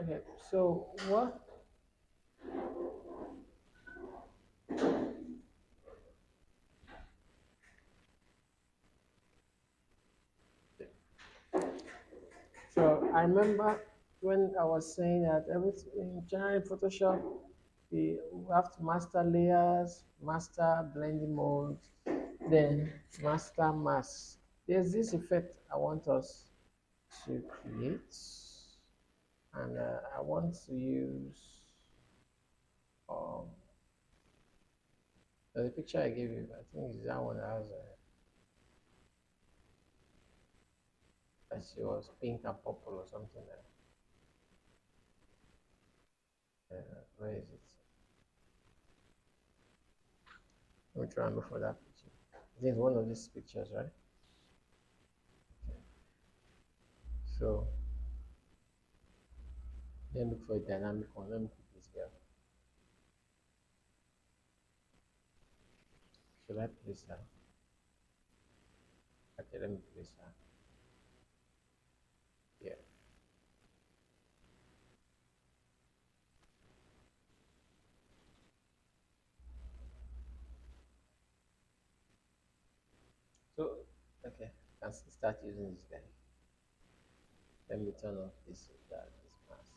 Okay, so what? So I remember when I was saying that everything in general in Photoshop, we have to master layers, master blending modes, then master masks. There's this effect I want us to create, and I want to use um, the picture I gave you. I think it's that one that has that she was pink and purple or something like that. Where is it? Let me try and look for that picture. I think it's one of these pictures, right? So then look for a dynamic one. Let me pick this girl. Should I place her? Okay, let me place her. Yeah. So okay, I can start using this guy. Let me turn off this mask.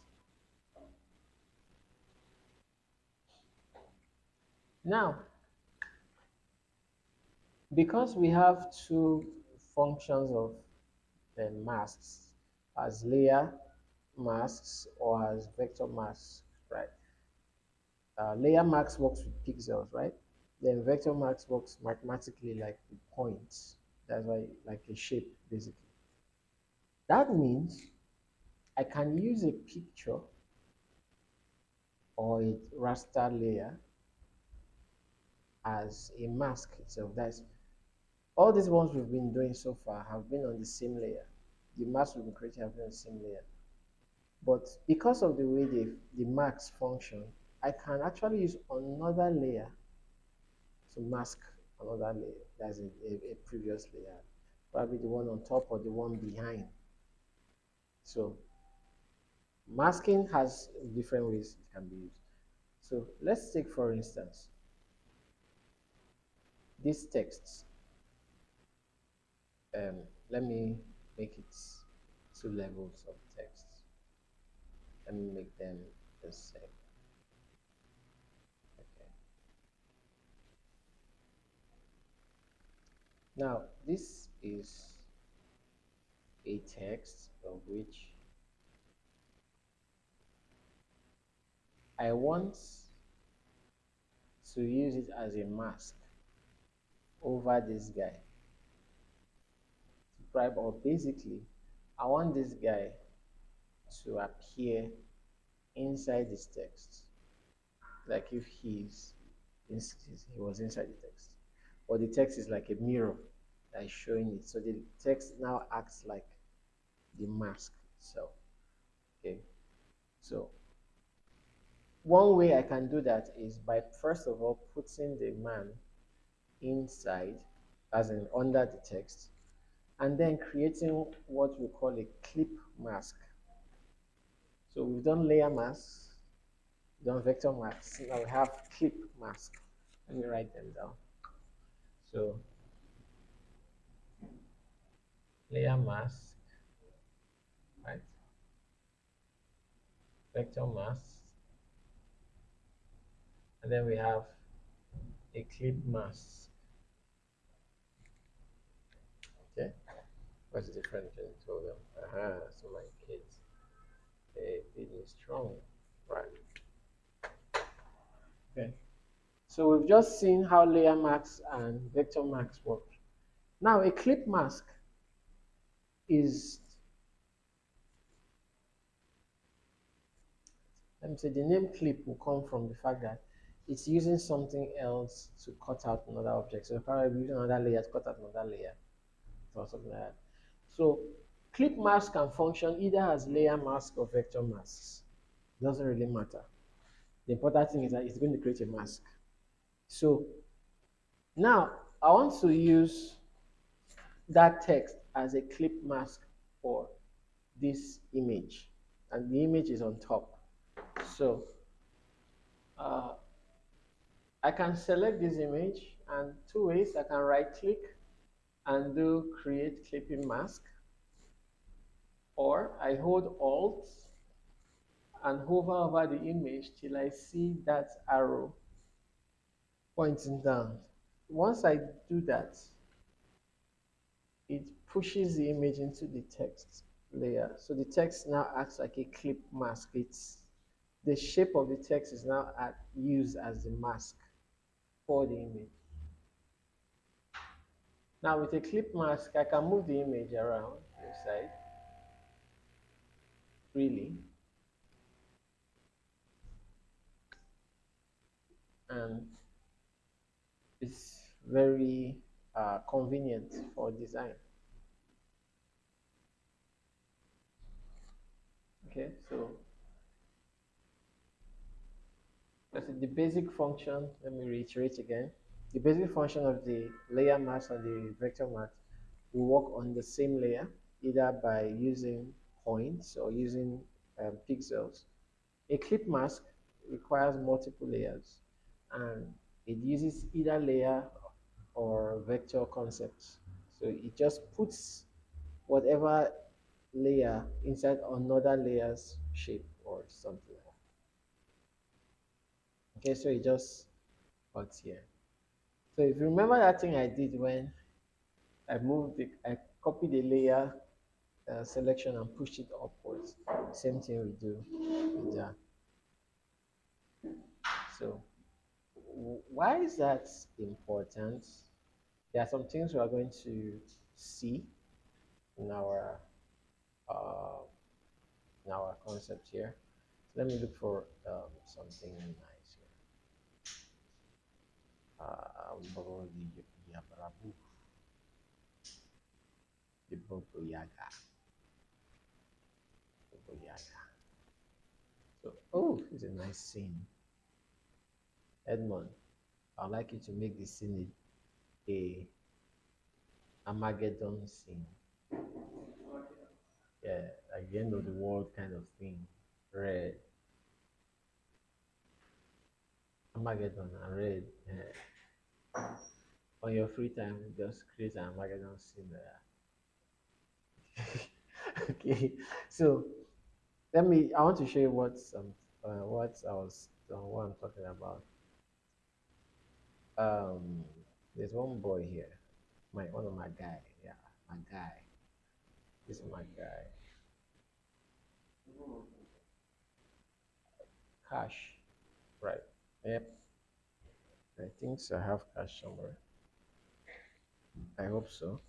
Now, because we have two functions of the masks as layer masks or as vector masks, right? Layer masks works with pixels, right? Then vector masks works mathematically like with points. That's why like a shape basically. That means I can use a picture or a raster layer as a mask itself. That's all these ones we've been doing so far have been on the same layer. The masks we've been creating have been on the same layer. But because of the way the masks function, I can actually use another layer to mask another layer. That's a previous layer, probably the one on top or the one behind. So masking has different ways it can be used. So let's take, for instance, these texts. Um, Let me make it two levels of text. Let me make them the same. Okay. Now, this is a text of which I want to use it as a mask over this guy. Right? Or basically, I want this guy to appear inside this text, like if he was inside the text, or the text is like a mirror that is showing it. So the text now acts like the mask itself. Okay, so one way I can do that is by first of all putting the man inside, as in under the text, and then creating what we call a clip mask. So we've done layer masks, done vector masks. Now we have clip mask. Let me write them down. So layer mask, right? Vector mask, and then we have a clip mask. Okay, what's the difference between the two of them? So my kids, they feeling strong, right? Okay. So we've just seen how layer masks and vector masks work. Now a clip mask is, let me say, the name clip will come from the fact that it's using something else to cut out another object. So probably using another layer to cut out another layer or something like that. So clip mask can function either as layer mask or vector masks. It doesn't really matter. The important thing is that it's going to create a mask. So now I want to use that text as a clip mask for this image. and the image is on top. So uh, I can select this image, and two ways. I can right click and do create clipping mask, or I hold Alt and hover over the image till I see that arrow pointing down. Once I do that, it pushes the image into the text layer. So the text now acts like a clip mask. It's the shape of the text is now used as the mask for the image. Now with a clip mask, I can move the image around inside freely, and it's very convenient for design. Okay, so that's the basic function. Let me reiterate again. The basic function of the layer mask and the vector mask will work on the same layer, either by using points or using pixels. A clip mask requires multiple layers, and it uses either layer or vector concepts. So it just puts whatever layer inside another layer's shape or something like that. Okay, so it just cuts here. So if you remember that thing I did when I copied the layer selection and pushed it upwards. Same thing we do with that. So why is that important? There are some things we are going to see in our uh, concept here. So let me look for something nice here. The Bobo Yaga. Bobo Yaga. So, oh, it's a nice scene. Edmond, I'd like you to make the scene a Armageddon scene. Yeah, like the end of the world kind of thing. Red. Armageddon and red. On your free time, just create an Armageddon scene there. Okay, so I want to show you what I'm talking about. Um, there's one boy here, one of my guy, yeah, my guy. This is my guy. Cash, right? Yep. I think so. I have cash somewhere. I hope so.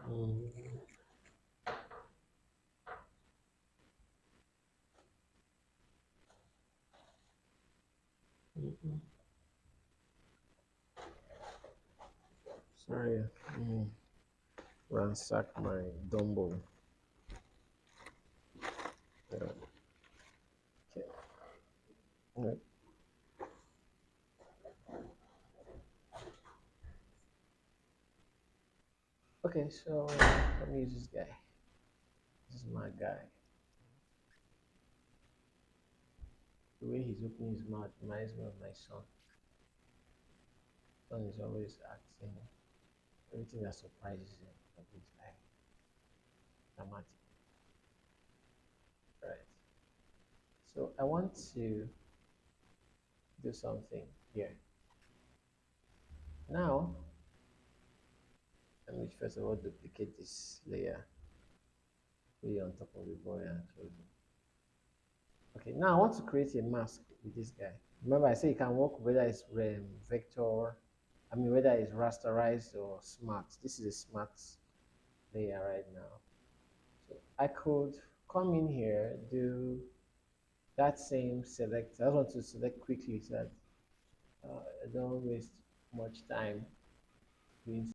Mm. Mm-mm. Sorry. Mm. Ransack my Dumbo. Yeah. Okay. Right. Okay, so let me use this guy. This is my guy. The way he's opening his mouth reminds me of my son. Son is always acting everything that surprises him. It's like dramatic, right? So I want to do something here. Now, let me first of all duplicate this layer, put it on top of the boy and close it. Okay, now I want to create a mask with this guy. Remember, I say you can work whether it's vector, whether it's rasterized or smart. This is a smart layer right now. So I could come in here, do that same select. I just want to select quickly so that I don't waste much time doing